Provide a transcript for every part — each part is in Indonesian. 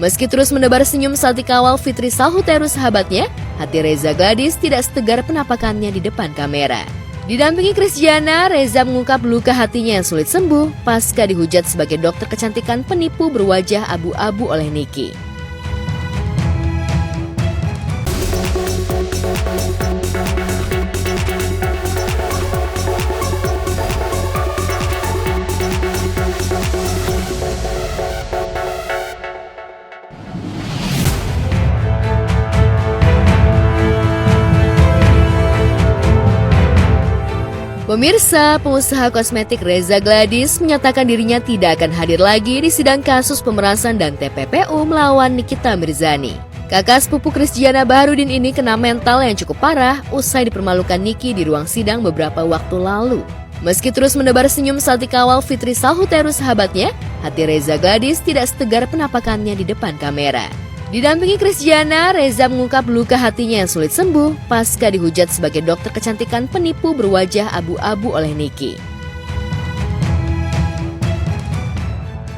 Meski terus menebar senyum saat dikawal Fitri Salhuteru sahabatnya, hati Reza Gladys tidak setegar penampakannya di depan kamera. Didampingi Christiana, Reza mengungkap luka hatinya yang sulit sembuh pasca dihujat sebagai dokter kecantikan penipu berwajah abu-abu oleh Nicky. Pemirsa, pengusaha kosmetik Reza Gladys menyatakan dirinya tidak akan hadir lagi di sidang kasus pemerasan dan TPPU melawan Nikita Mirzani. Kakak sepupu Christiana Baharudin ini kena mental yang cukup parah usai dipermalukan Nicky di ruang sidang beberapa waktu lalu. Meski terus menebar senyum saat dikawal Fitri Salhuteru sahabatnya, hati Reza Gladys tidak setegar penampakannya di depan kamera. Didampingi Christiana, Reza mengungkap luka hatinya yang sulit sembuh pasca dihujat sebagai dokter kecantikan penipu berwajah abu-abu oleh Nicky.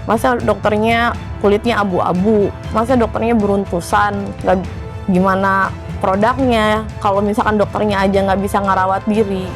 Masa dokternya kulitnya abu-abu, masa dokternya beruntusan, gimana produknya, kalau misalkan dokternya aja nggak bisa ngerawat diri.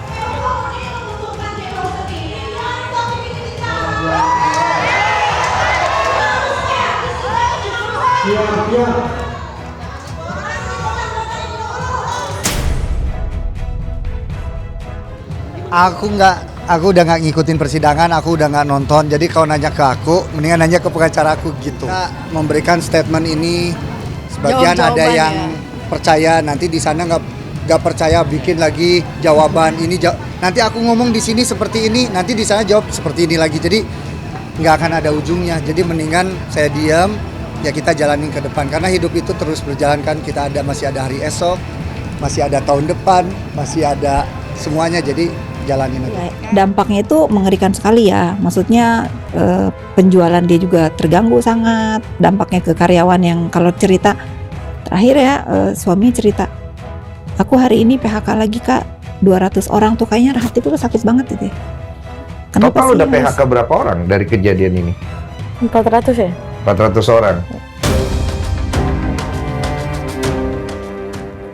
Aku udah nggak ngikutin persidangan, aku udah nggak nonton. Jadi kalau nanya ke aku, mendingan nanya ke pengacara aku gitu. Kita memberikan statement ini, sebagian ada yang percaya, nanti di sana nggak percaya bikin lagi jawaban ini. Nanti aku ngomong di sini seperti ini, nanti di sana jawab seperti ini lagi. Jadi nggak akan ada ujungnya. Jadi mendingan saya diam. Ya kita jalanin ke depan, karena hidup itu terus berjalan kan, masih ada hari esok, masih ada tahun depan, masih ada semuanya, jadi jalanin aja. Dampaknya itu mengerikan sekali ya, maksudnya penjualan dia juga terganggu sangat, dampaknya ke karyawan yang kalau cerita, terakhir ya suami cerita, aku hari ini PHK lagi kak, 200 orang tuh kayaknya hati tuh sakit banget itu. Total udah PHK berapa orang dari kejadian ini? 400 ya? 400 orang.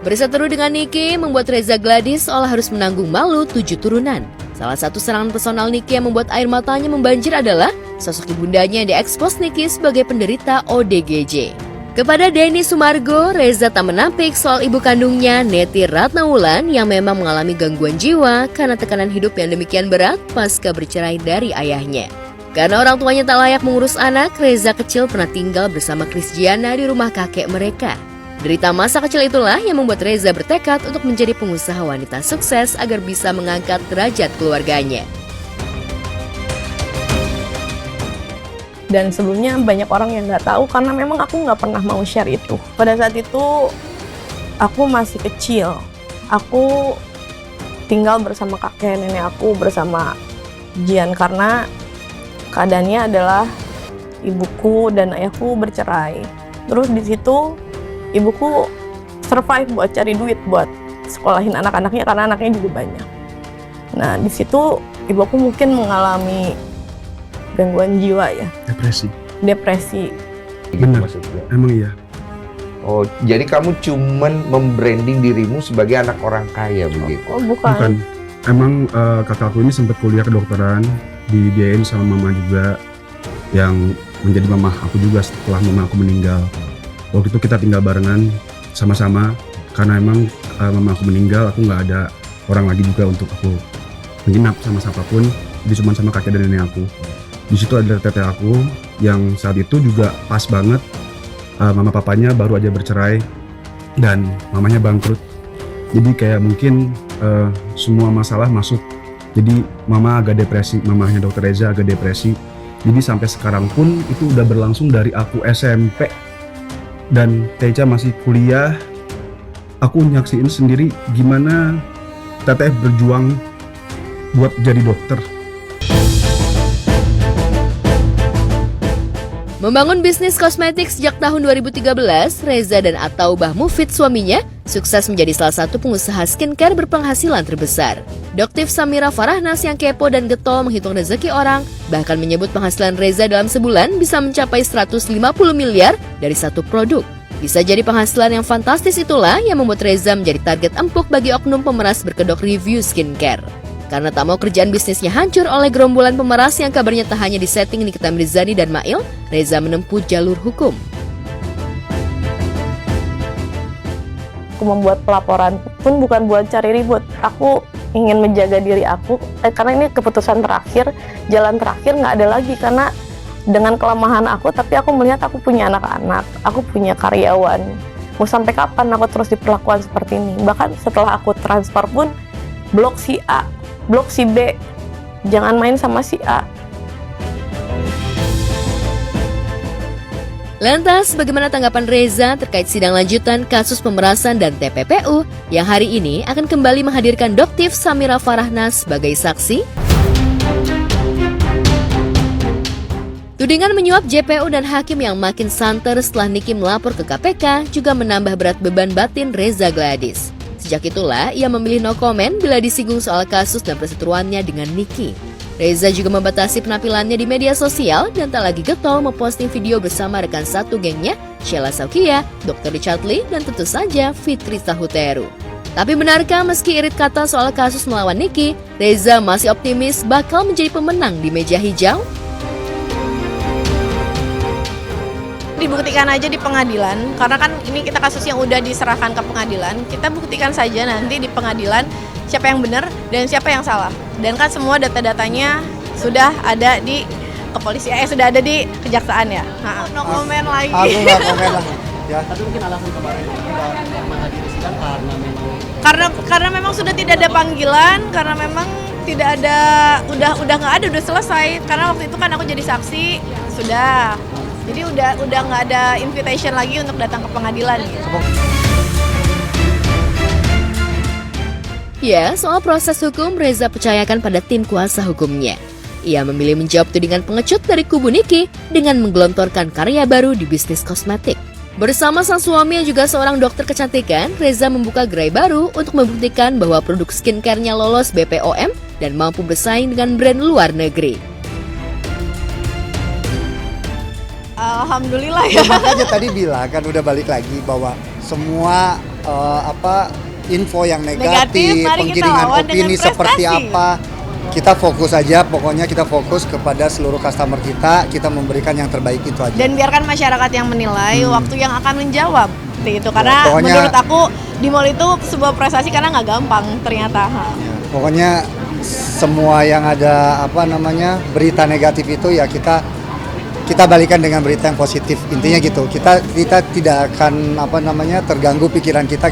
Berseteru dengan Nicky membuat Reza Gladys seolah harus menanggung malu 7 turunan. Salah satu serangan personal Nicky yang membuat air matanya membanjir adalah sosok ibundanya yang diekspos Nicky sebagai penderita ODGJ. Kepada Denny Sumargo, Reza tak menampik soal ibu kandungnya Neti Ratnawulan yang memang mengalami gangguan jiwa karena tekanan hidup yang demikian berat pasca bercerai dari ayahnya. Karena orang tuanya tak layak mengurus anak, Reza kecil pernah tinggal bersama Christiana di rumah kakek mereka. Derita masa kecil itulah yang membuat Reza bertekad untuk menjadi pengusaha wanita sukses agar bisa mengangkat derajat keluarganya. Dan sebelumnya banyak orang yang nggak tahu karena memang aku nggak pernah mau share itu. Pada saat itu aku masih kecil, aku tinggal bersama kakek nenek aku bersama Jian karena keadaannya adalah ibuku dan ayahku bercerai. Terus di situ ibuku survive buat cari duit buat sekolahin anak-anaknya karena anaknya juga banyak. Nah di situ ibuku mungkin mengalami gangguan jiwa ya. Depresi. Benar. Maksudnya. Emang iya. Oh, jadi kamu cuman membranding dirimu sebagai anak orang kaya begitu? Oh bukan. Emang kakakku ini sempat kuliah kedokteran, dibiayain sama mama juga, yang menjadi mama aku juga setelah mama aku meninggal. Waktu itu kita tinggal barengan sama-sama, karena emang mama aku meninggal, aku nggak ada orang lagi juga untuk aku menginap sama siapapun, jadi cuma sama kakek dan nenek aku. Di situ ada teteh aku yang saat itu juga pas banget, mama papanya baru aja bercerai dan mamanya bangkrut. Jadi kayak mungkin semua masalah masuk. Jadi mama agak depresi, mamanya Dr. Reza agak depresi. Jadi sampai sekarang pun itu udah berlangsung dari aku SMP dan Teca masih kuliah. Aku nyaksiin sendiri gimana Teteh berjuang buat jadi dokter. Membangun bisnis kosmetik sejak tahun 2013, Reza dan Ataubah Mufid suaminya sukses menjadi salah satu pengusaha skincare berpenghasilan terbesar. Doktif Samira Farahnas yang kepo dan getol menghitung rezeki orang, bahkan menyebut penghasilan Reza dalam sebulan bisa mencapai 150 miliar dari satu produk. Bisa jadi penghasilan yang fantastis itulah yang membuat Reza menjadi target empuk bagi oknum pemeras berkedok review skincare. Karena tak mau kerjaan bisnisnya hancur oleh gerombolan pemeras yang kabarnya tak hanya disetting Nikita Mirzani dan Mail, Reza menempuh jalur hukum. Aku membuat pelaporan pun bukan buat cari ribut. Aku ingin menjaga diri aku, karena ini keputusan terakhir, jalan terakhir nggak ada lagi. Karena dengan kelemahan aku, tapi aku melihat aku punya anak-anak, aku punya karyawan. Mau sampai kapan aku terus diperlakukan seperti ini? Bahkan setelah aku transfer pun, blok si A, blok si B, jangan main sama si A. Lantas, bagaimana tanggapan Reza terkait sidang lanjutan kasus pemerasan dan TPPU yang hari ini akan kembali menghadirkan Doktif Samira Farahnas sebagai saksi? Tudingan menyuap JPU dan hakim yang makin santer setelah Niki melapor ke KPK juga menambah berat beban batin Reza Gladys. Sejak itulah ia memilih no comment bila disinggung soal kasus dan perseteruannya dengan Niki. Reza juga membatasi penampilannya di media sosial dan tak lagi getol memposting video bersama rekan satu gengnya, Sheila Saukia, Dr. Richard Lee, dan tentu saja Fitri Tahuteru. Tapi benarkah meski irit kata soal kasus melawan Niki, Reza masih optimis bakal menjadi pemenang di meja hijau? Dibuktikan aja di pengadilan, karena kan ini kita kasus yang udah diserahkan ke pengadilan, kita buktikan saja nanti di pengadilan siapa yang benar dan siapa yang salah. Dan kan semua data-datanya sudah ada di kepolisian, sudah ada di kejaksaan ya. No comment lagi. Aku nggak komen lah. Ya. Tapi mungkin alasan kemarin tidak menghadiri sidang Karena memang sudah tidak ada panggilan, karena memang tidak ada, udah nggak ada, udah selesai. Karena waktu itu kan aku jadi saksi, sudah. Jadi udah nggak ada invitation lagi untuk datang ke pengadilan gitu. Ya, soal proses hukum, Reza percayakan pada tim kuasa hukumnya. Ia memilih menjawab tudingan pengecut dari kubu Niki dengan menggelontorkan karya baru di bisnis kosmetik. Bersama sang suami yang juga seorang dokter kecantikan, Reza membuka gerai baru untuk membuktikan bahwa produk skincare-nya lolos BPOM dan mampu bersaing dengan brand luar negeri. Alhamdulillah ya. Makanya tadi bilang kan udah balik lagi bahwa semua info yang negatif, mari kita penggiringan lawan opini dengan seperti prestasi. apa, kita fokus aja. Pokoknya kita fokus kepada seluruh customer kita memberikan yang terbaik itu aja. Dan biarkan masyarakat yang menilai, waktu yang akan menjawab gitu. Karena pokoknya, menurut aku di mall itu sebuah prestasi karena nggak gampang ternyata. Pokoknya semua yang ada berita negatif itu ya kita balikan dengan berita yang positif. Intinya gitu. Kita tidak akan terganggu pikiran kita.